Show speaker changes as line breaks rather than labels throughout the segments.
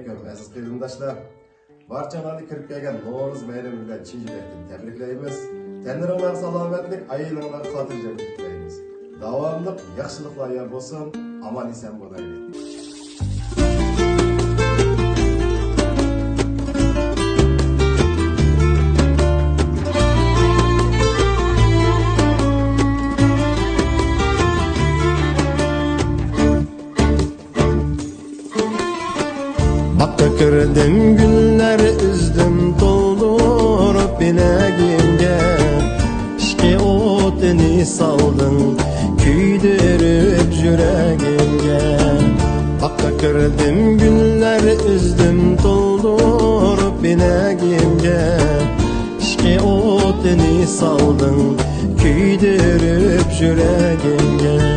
Assalamualaikum aziz qeyrindoshlar. Barchani kirib kelgan Novruz bayrami bilan chin yurakdan tabriklaymiz. Tanlaringlar salomatlik, ayilinglar xotirjamlik tilaymiz. Davomli yaxshiliklar yor bo'lsin, omon eson bo'laylik.
Bakka kırdım günler üzdüm doldurup bileğimde İşki otini saldın küydürüp yüreğimde Bakka kırdım günler üzdüm doldurup bileğimde İşki otini saldın küydürüp yüreğimde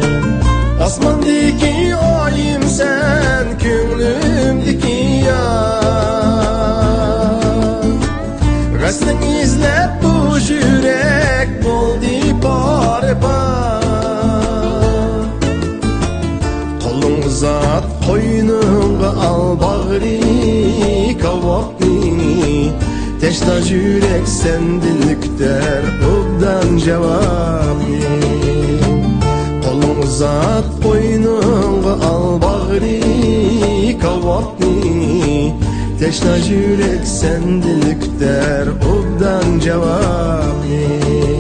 Asmandaki ayım sen könlümdeki Rastın izlep bu yürek boldi pare par Kolun uzat koynunga al bağri kavakni Teşta yürek sendin küter obdan cevabni Kolun uzat koynunga al bağri kavakni Teşna yürek sendin küter obdan cevabni